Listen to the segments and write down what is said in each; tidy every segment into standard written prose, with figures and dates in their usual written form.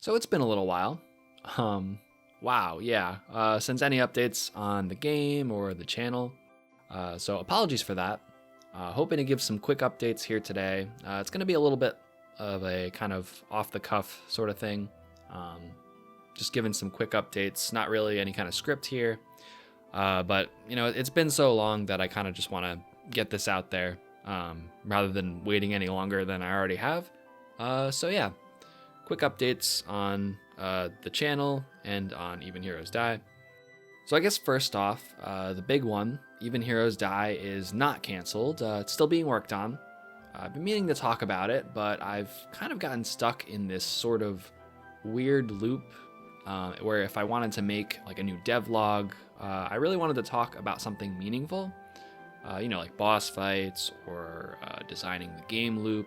So it's been a little while. Wow, yeah. Since any updates on the game or the channel. So apologies for that. Hoping to give some quick updates here today. It's going to be a little bit of a kind of off the cuff sort of thing. Just giving some quick updates, not really any kind of script here. But, you know, it's been so long that I kind of just want to get this out there rather than waiting any longer than I already have. So yeah, quick updates on the channel and on Even Heroes Die. So I guess first off, the big one, Even Heroes Die is not canceled. It's still being worked on. I've been meaning to talk about it, but I've kind of gotten stuck in this sort of weird loop where if I wanted to make like a new devlog, I really wanted to talk about something meaningful, like boss fights or designing the game loop,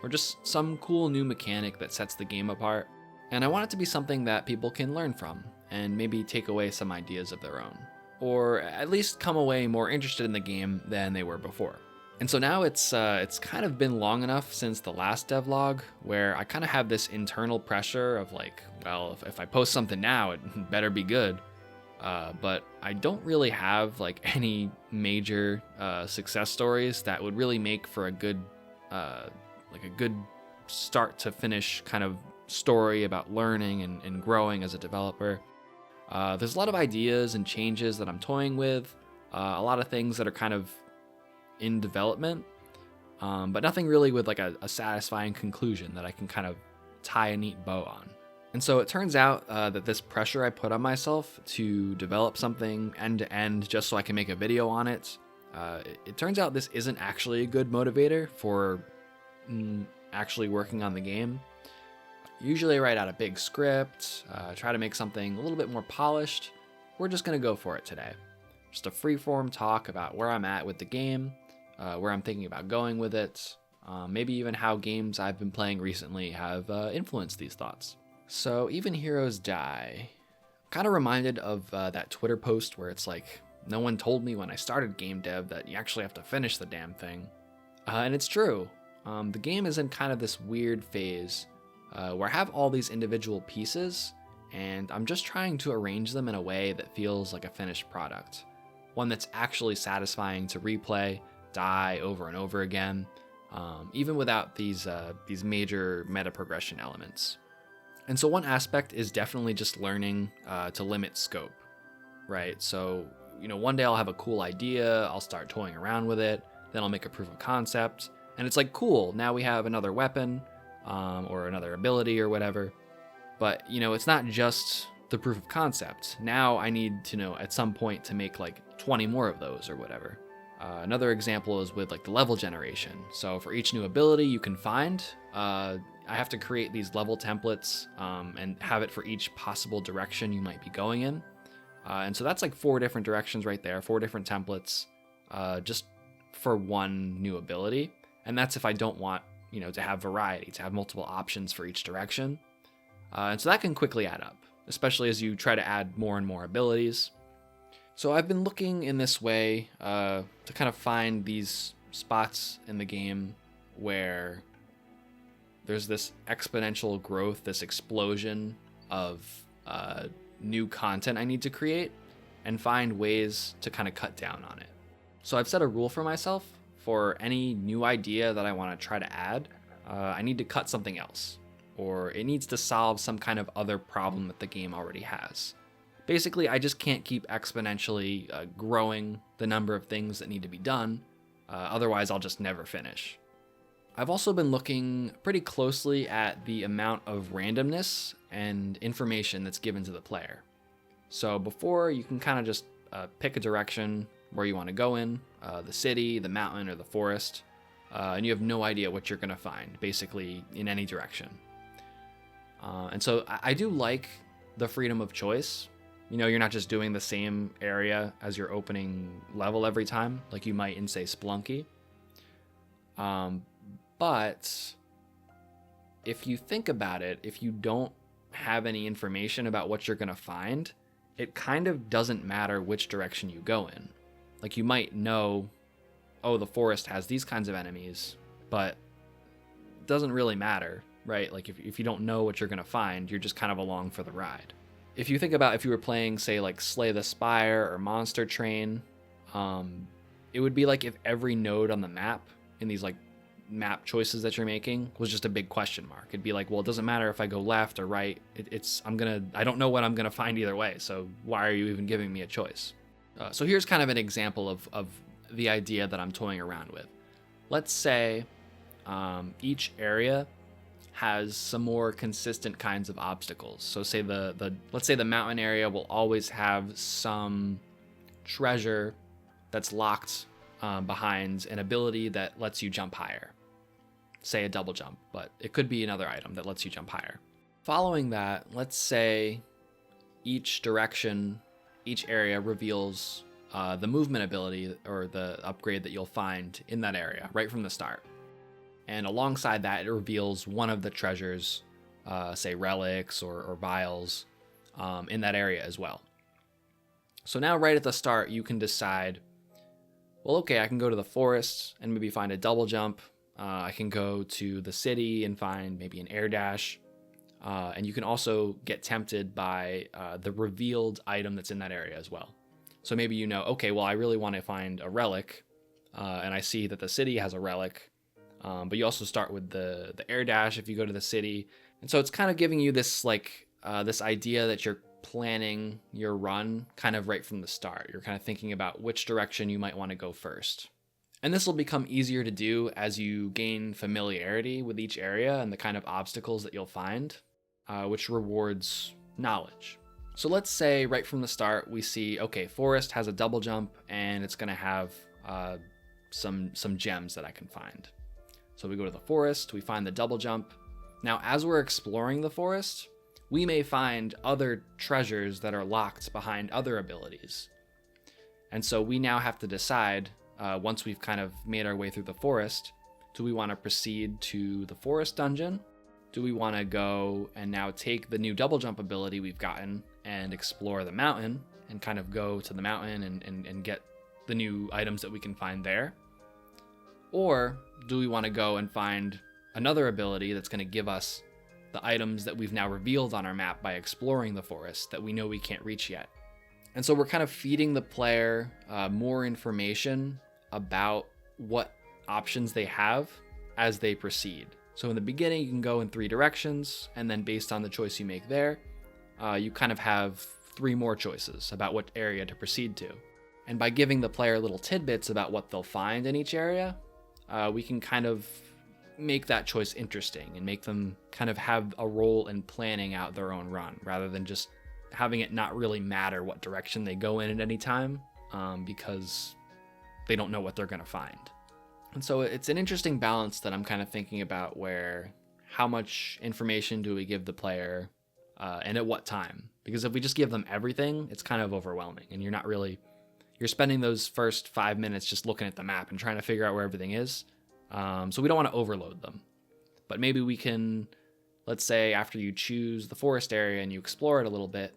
or just some cool new mechanic that sets the game apart. And I want it to be something that people can learn from and maybe take away some ideas of their own, or at least come away more interested in the game than they were before. And so now it's kind of been long enough since the last devlog where I kind of have this internal pressure of like, well, if I post something now, it better be good. But I don't really have like any major success stories that would really make for a good start to finish kind of story about learning and growing as a developer. There's a lot of ideas and changes that I'm toying with, a lot of things that are kind of in development, but nothing really with like a satisfying conclusion that I can kind of tie a neat bow on. And so it turns out that this pressure I put on myself to develop something end to end just so I can make a video on it, it turns out this isn't actually a good motivator for actually working on the game. Usually I write out a big script, try to make something a little bit more polished. We're just going to go for it today. Just a free-form talk about where I'm at with the game, where I'm thinking about going with it, maybe even how games I've been playing recently have influenced these thoughts. So Even Heroes Die. Kind of reminded of that Twitter post where it's like, no one told me when I started game dev that you actually have to finish the damn thing. And it's true. The game is in kind of this weird phase where I have all these individual pieces, and I'm just trying to arrange them in a way that feels like a finished product. One that's actually satisfying to replay, die over and over again, even without these major meta progression elements. And so one aspect is definitely just learning to limit scope, right? So, one day I'll have a cool idea, I'll start toying around with it, then I'll make a proof of concept, and it's like, cool, now we have another weapon, or another ability or whatever. But, it's not just the proof of concept. Now I need to at some point to make like 20 more of those or whatever. Another example is with like the level generation. So for each new ability you can find, I have to create these level templates and have it for each possible direction you might be going in. And so that's like 4 different directions right there, 4 different templates, just for one new ability. And that's if I don't want, to have variety, to have multiple options for each direction. And so that can quickly add up, especially as you try to add more and more abilities. So I've been looking in this way to kind of find these spots in the game where there's this exponential growth, this explosion of new content I need to create, and find ways to kind of cut down on it. So I've set a rule for myself. For any new idea that I want to try to add, I need to cut something else, or it needs to solve some kind of other problem that the game already has. Basically, I just can't keep exponentially growing the number of things that need to be done, otherwise I'll just never finish. I've also been looking pretty closely at the amount of randomness and information that's given to the player. So before, you can kind of just pick a direction where you want to go in, the city, the mountain, or the forest, and you have no idea what you're going to find, basically in any direction. And so I do like the freedom of choice. You're not just doing the same area as your opening level every time, like you might in, say, Spelunky. But if you think about it, if you don't have any information about what you're going to find, it kind of doesn't matter which direction you go in. Like, you might know, oh, the forest has these kinds of enemies, but it doesn't really matter. right? Like if you don't know what you're going to find, you're just kind of along for the ride. If you think about if you were playing, say, like Slay the Spire or Monster Train, it would be like if every node on the map in these like map choices that you're making was just a big question mark. It'd be like, well, it doesn't matter if I go left or right. I don't know what I'm gonna find either way. So why are you even giving me a choice? So here's kind of an example of the idea that I'm toying around with. Let's say each area has some more consistent kinds of obstacles. So say let's say the mountain area will always have some treasure that's locked behind an ability that lets you jump higher. Say a double jump, but it could be another item that lets you jump higher. Following that, let's say each area reveals the movement ability or the upgrade that you'll find in that area right from the start. And alongside that, it reveals one of the treasures, say relics or vials, in that area as well. So now right at the start, you can decide, well, okay, I can go to the forest and maybe find a double jump. I can go to the city and find maybe an air dash. And you can also get tempted by the revealed item that's in that area as well. So maybe you know, okay, well, I really want to find a relic. And I see that the city has a relic. But you also start with the air dash if you go to the city. And so it's kind of giving you this this idea that you're planning your run kind of right from the start. You're kind of thinking about which direction you might want to go first. And this will become easier to do as you gain familiarity with each area and the kind of obstacles that you'll find, which rewards knowledge. So let's say right from the start we see, okay, forest has a double jump and it's going to have some gems that I can find. So we go to the forest, we find the double jump. Now, as we're exploring the forest, we may find other treasures that are locked behind other abilities. And so we now have to decide, once we've kind of made our way through the forest, do we want to proceed to the forest dungeon? Do we want to go and now take the new double jump ability we've gotten and explore the mountain and kind of go to the mountain and get the new items that we can find there? Or do we want to go and find another ability that's going to give us the items that we've now revealed on our map by exploring the forest that we know we can't reach yet? And so we're kind of feeding the player more information about what options they have as they proceed. So in the beginning, you can go in 3 directions, and then based on the choice you make there, you kind of have 3 more choices about what area to proceed to. And by giving the player little tidbits about what they'll find in each area, we can kind of make that choice interesting and make them kind of have a role in planning out their own run rather than just having it not really matter what direction they go in at any time, because they don't know what they're going to find. And so it's an interesting balance that I'm kind of thinking about, where how much information do we give the player and at what time? Because if we just give them everything, it's kind of overwhelming, and you're spending those first 5 minutes just looking at the map and trying to figure out where everything is. So we don't want to overload them. But maybe we can, let's say after you choose the forest area and you explore it a little bit,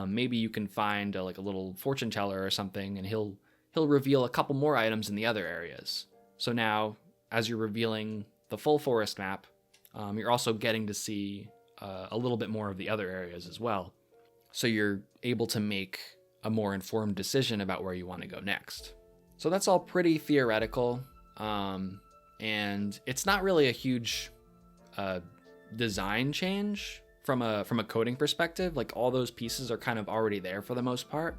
maybe you can find a little fortune teller or something, and he'll reveal a couple more items in the other areas. So now, as you're revealing the full forest map, you're also getting to see a little bit more of the other areas as well. So you're able to make a more informed decision about where you want to go next. So that's all pretty theoretical, and it's not really a huge design change from a coding perspective. Like, all those pieces are kind of already there for the most part.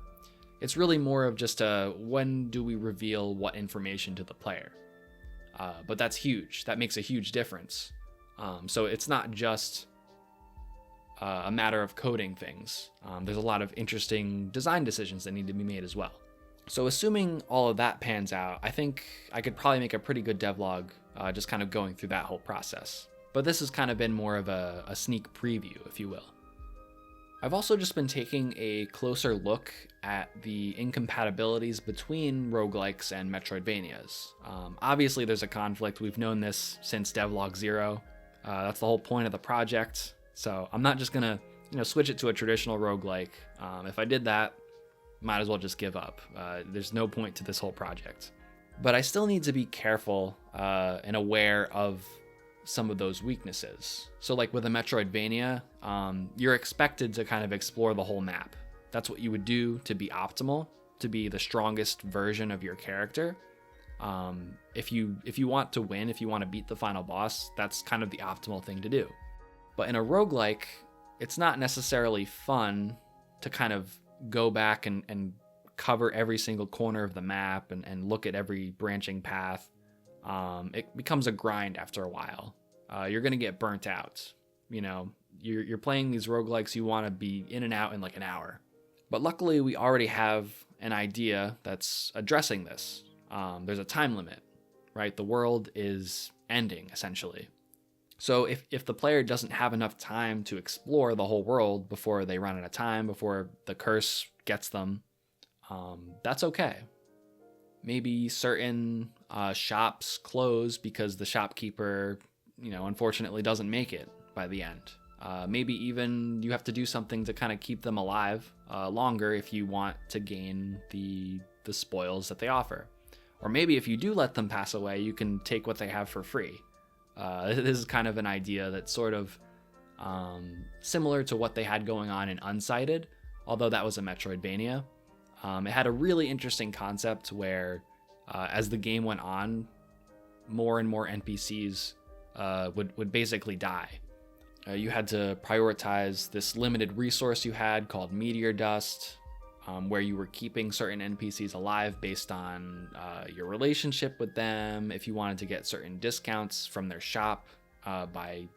It's really more of just when do we reveal what information to the player? But that's huge. That makes a huge difference. So it's not just a matter of coding things. There's a lot of interesting design decisions that need to be made as well. So assuming all of that pans out, I think I could probably make a pretty good devlog just kind of going through that whole process. But this has kind of been more of a sneak preview, if you will. I've also just been taking a closer look at the incompatibilities between roguelikes and Metroidvanias. Obviously, there's a conflict. We've known this since devlog 0. That's the whole point of the project. So I'm not just going to switch it to a traditional roguelike. If I did that, might as well just give up. There's no point to this whole project. But I still need to be careful and aware of some of those weaknesses. So like with a Metroidvania, you're expected to kind of explore the whole map. That's what you would do to be optimal, to be the strongest version of your character. If you want to win, if you want to beat the final boss, that's kind of the optimal thing to do. But in a roguelike, it's not necessarily fun to kind of go back and cover every single corner of the map and look at every branching path. It becomes a grind after a while. You're going to get burnt out. You know, you're playing these roguelikes, you want to be in and out in like an hour. But luckily, we already have an idea that's addressing this. There's a time limit, right? The world is ending, essentially. So if the player doesn't have enough time to explore the whole world before they run out of time, before the curse gets them, that's okay. Maybe certain shops close because the shopkeeper, unfortunately doesn't make it by the end. Maybe even you have to do something to kind of keep them alive longer if you want to gain the spoils that they offer. Or maybe if you do let them pass away, you can take what they have for free. This is kind of an idea that's sort of similar to what they had going on in Unsighted, although that was a Metroidvania. It had a really interesting concept where as the game went on, more and more NPCs would basically die. You had to prioritize this limited resource you had called meteor dust, where you were keeping certain NPCs alive based on your relationship with them, if you wanted to get certain discounts from their shop by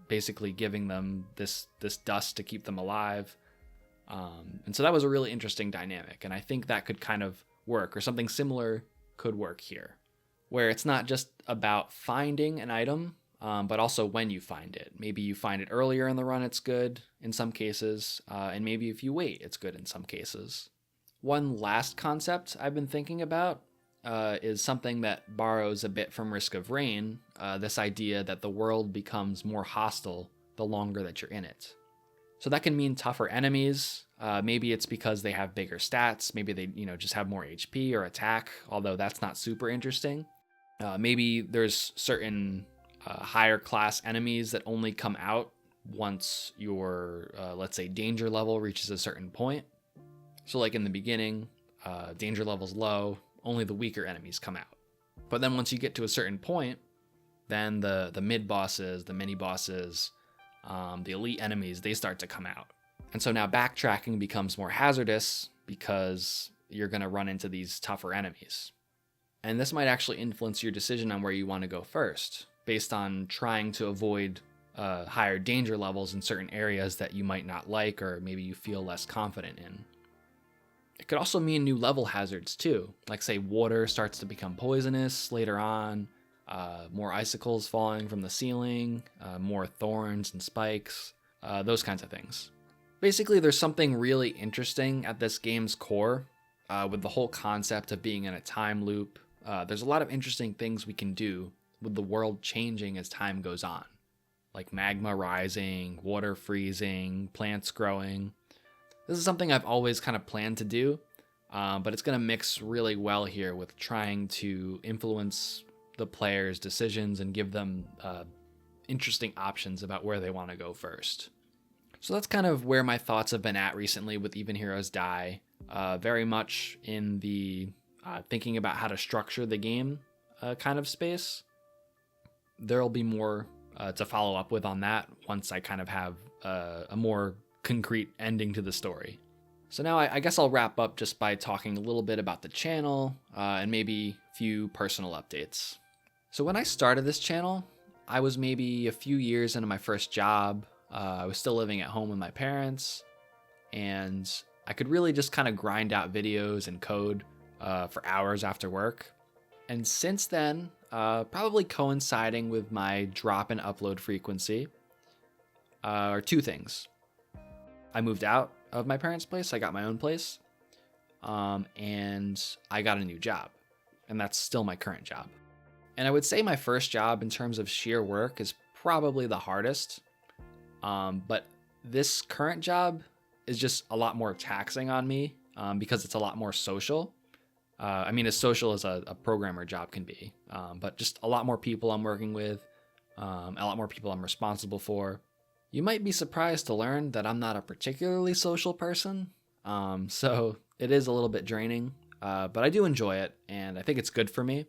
basically giving them this dust to keep them alive. And so that was a really interesting dynamic, and I think that could kind of work, or something similar could work here, where it's not just about finding an item, but also when you find it. Maybe you find it earlier in the run, it's good in some cases, and maybe if you wait, it's good in some cases. One last concept I've been thinking about is something that borrows a bit from Risk of Rain, this idea that the world becomes more hostile the longer that you're in it. So that can mean tougher enemies. Maybe it's because they have bigger stats. Maybe they, just have more HP or attack, although that's not super interesting. Maybe there's certain higher class enemies that only come out once your, let's say, danger level reaches a certain point. So like in the beginning, danger level's low, only the weaker enemies come out. But then once you get to a certain point, then the mid bosses, the mini bosses, the elite enemies, they start to come out. And so now backtracking becomes more hazardous because you're going to run into these tougher enemies. And this might actually influence your decision on where you want to go first, based on trying to avoid higher danger levels in certain areas that you might not like, or maybe you feel less confident in. It could also mean new level hazards too, like say water starts to become poisonous later on, more icicles falling from the ceiling, more thorns and spikes, those kinds of things. Basically, there's something really interesting at this game's core with the whole concept of being in a time loop. There's a lot of interesting things we can do with the world changing as time goes on, like magma rising, water freezing, plants growing. This is something I've always kind of planned to do, but it's going to mix really well here with trying to influence the players' decisions and give them interesting options about where they want to go first. So that's kind of where my thoughts have been at recently with Even Heroes Die, very much in the thinking about how to structure the game kind of space. There'll be more to follow up with on that once I kind of have a more concrete ending to the story. So now I guess I'll wrap up just by talking a little bit about the channel and maybe a few personal updates. So when I started this channel, I was maybe a few years into my first job. I was still living at home with my parents, and I could really just kind of grind out videos and code for hours after work. And since then, probably coinciding with my drop in upload frequency, are two things. I moved out of my parents' place, I got my own place, and I got a new job, and that's still my current job. And I would say my first job in terms of sheer work is probably the hardest, but this current job is just a lot more taxing on me because it's a lot more social. I mean, as social as a programmer job can be, but just a lot more people I'm working with, a lot more people I'm responsible for. You might be surprised to learn that I'm not a particularly social person, so it is a little bit draining, but I do enjoy it, and I think it's good for me.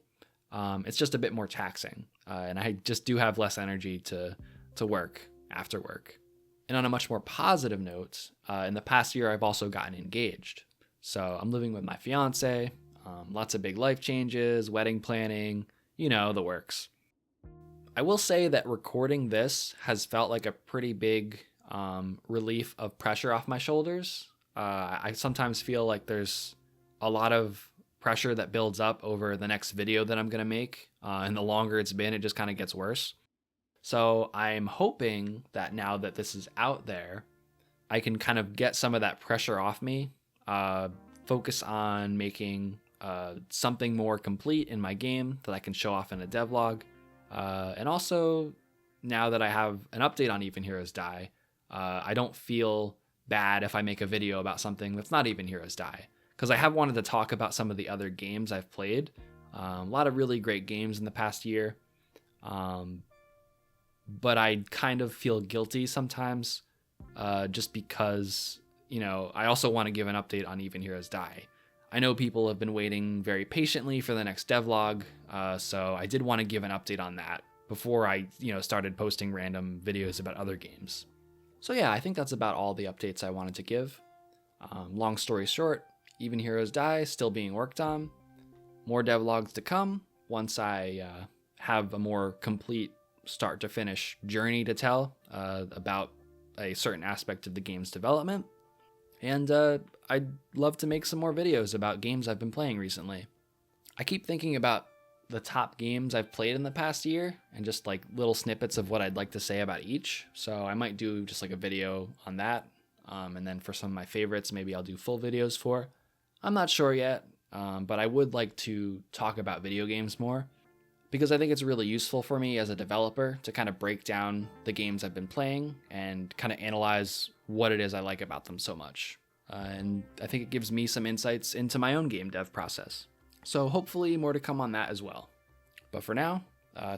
It's just a bit more taxing, and I just do have less energy to work after work. And on a much more positive note, in the past year, I've also gotten engaged. So I'm living with my fiance, lots of big life changes, wedding planning, the works. I will say that recording this has felt like a pretty big relief of pressure off my shoulders. I sometimes feel like there's a lot of pressure that builds up over the next video that I'm going to make. And the longer it's been, it just kind of gets worse. So I'm hoping that now that this is out there, I can kind of get some of that pressure off me, focus on making something more complete in my game that I can show off in a devlog. And also, now that I have an update on Even Heroes Die, I don't feel bad if I make a video about something that's not Even Heroes Die. Because I have wanted to talk about some of the other games I've played. A lot of really great games in the past year. But I kind of feel guilty sometimes, just because, I also want to give an update on Even Heroes Die. I know people have been waiting very patiently for the next devlog, so I did want to give an update on that before I, started posting random videos about other games. So yeah, I think that's about all the updates I wanted to give. Long story short, Even Heroes Die still being worked on. More devlogs to come once I have a more complete start to finish journey to tell about a certain aspect of the game's development. And I'd love to make some more videos about games I've been playing recently. I keep thinking about the top games I've played in the past year and just like little snippets of what I'd like to say about each. So I might do just like a video on that. And then for some of my favorites, maybe I'll do full videos for. I'm not sure yet, but I would like to talk about video games more, because I think it's really useful for me as a developer to kind of break down the games I've been playing and kind of analyze what it is I like about them so much. And I think it gives me some insights into my own game dev process. So hopefully more to come on that as well. But for now,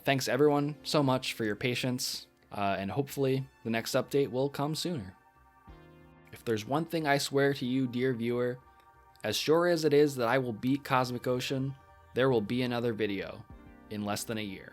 thanks everyone so much for your patience, and hopefully the next update will come sooner. If there's one thing I swear to you, dear viewer, as sure as it is that I will beat Cosmic Ocean, there will be another video in less than a year.